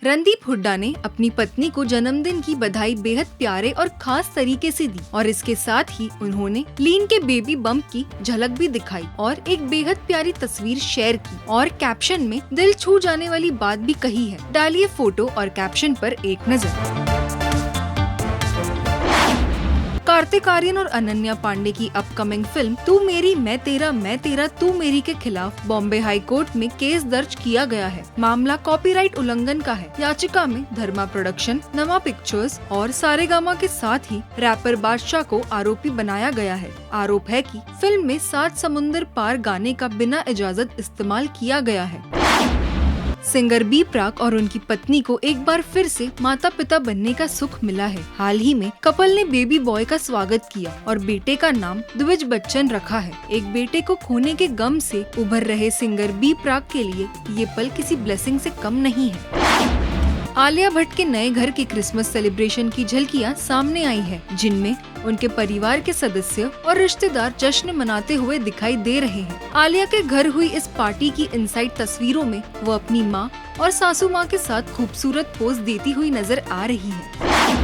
रणदीप हुड्डा ने अपनी पत्नी को जन्मदिन की बधाई बेहद प्यारे और खास तरीके से दी और इसके साथ ही उन्होंने लीन के बेबी बम्प की झलक भी दिखाई और एक बेहद प्यारी तस्वीर शेयर की और कैप्शन में दिल छू जाने वाली बात भी कही है। डालिए फोटो और कैप्शन पर एक नजर। कार्तिक आर्यन और अनन्या पांडे की अपकमिंग फिल्म तू मेरी मैं तेरा तू मेरी के खिलाफ बॉम्बे हाई कोर्ट में केस दर्ज किया गया है। मामला कॉपीराइट उल्लंघन का है। याचिका में धर्मा प्रोडक्शन, नमा पिक्चर्स और सारेगामा के साथ ही रैपर बादशाह को आरोपी बनाया गया है। आरोप है कि फिल्म में 7 समुंदर पार गाने का बिना इजाजत इस्तेमाल किया गया है। सिंगर बी प्राक और उनकी पत्नी को एक बार फिर से माता पिता बनने का सुख मिला है। हाल ही में कपल ने बेबी बॉय का स्वागत किया और बेटे का नाम द्विज बच्चन रखा है। एक बेटे को खोने के गम से उभर रहे सिंगर बी प्राक के लिए ये पल किसी ब्लेसिंग से कम नहीं है। आलिया भट्ट के नए घर की क्रिसमस सेलिब्रेशन की झलकियां सामने आई है, जिनमें उनके परिवार के सदस्य और रिश्तेदार जश्न मनाते हुए दिखाई दे रहे हैं। आलिया के घर हुई इस पार्टी की इनसाइड तस्वीरों में वो अपनी मां और सासू मां के साथ खूबसूरत पोज देती हुई नजर आ रही है।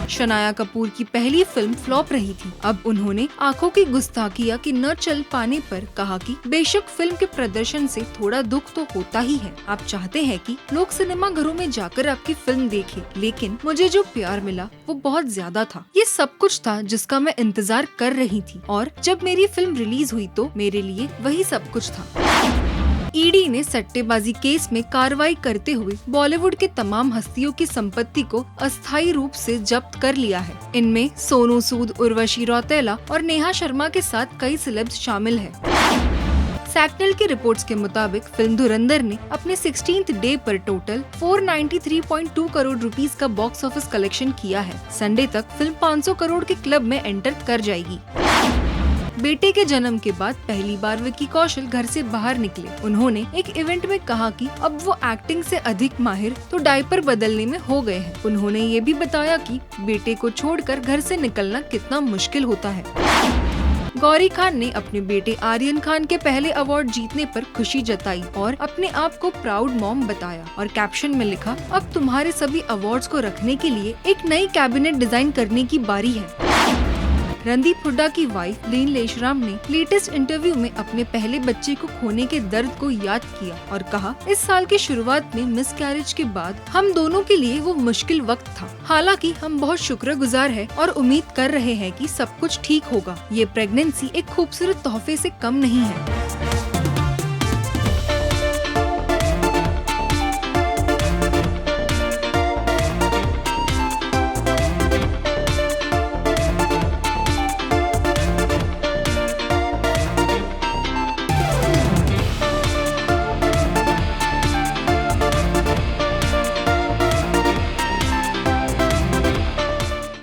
शनाया कपूर की पहली फिल्म फ्लॉप रही थी। अब उन्होंने आंखों की गुस्ताखियां की न चल पाने पर कहा कि बेशक फिल्म के प्रदर्शन से थोड़ा दुख तो होता ही है। आप चाहते हैं कि लोग सिनेमा घरों में जाकर आपकी फिल्म देखें, लेकिन मुझे जो प्यार मिला वो बहुत ज्यादा था। ये सब कुछ था जिसका मैं इंतजार कर रही थी और जब मेरी फिल्म रिलीज हुई तो मेरे लिए वही सब कुछ था। ईडी ने सट्टेबाजी केस में कार्रवाई करते हुए बॉलीवुड के तमाम हस्तियों की संपत्ति को अस्थायी रूप से जब्त कर लिया है। इनमें सोनू सूद, उर्वशी रौतेला और नेहा शर्मा के साथ कई सेलेब्स शामिल हैं। सैक्टल की रिपोर्ट्स के मुताबिक फिल्म धुरंधर ने अपने 16th डे पर टोटल 493.2 करोड़ रुपीस का बॉक्स ऑफिस कलेक्शन किया है। संडे तक फिल्म 500 करोड़ के क्लब में एंटर कर जाएगी। बेटे के जन्म के बाद पहली बार विक्की कौशल घर से बाहर निकले। उन्होंने एक इवेंट में कहा कि अब वो एक्टिंग से अधिक माहिर तो डायपर बदलने में हो गए हैं। उन्होंने ये भी बताया कि बेटे को छोड़कर घर से निकलना कितना मुश्किल होता है। गौरी खान ने अपने बेटे आर्यन खान के पहले अवार्ड जीतने पर खुशी जताई और अपने आप को प्राउड मॉम बताया और कैप्शन में लिखा, अब तुम्हारे सभी अवार्ड्स को रखने के लिए एक नई कैबिनेट डिजाइन करने की बारी है। रणदीप हुड्डा की वाइफ लीन लेशराम ने लेटेस्ट इंटरव्यू में अपने पहले बच्चे को खोने के दर्द को याद किया और कहा, इस साल की शुरुआत में मिसकैरेज के बाद हम दोनों के लिए वो मुश्किल वक्त था। हालांकि हम बहुत शुक्रगुजार हैं और उम्मीद कर रहे हैं कि सब कुछ ठीक होगा। ये प्रेगनेंसी एक खूबसूरत तोहफे से कम नहीं है।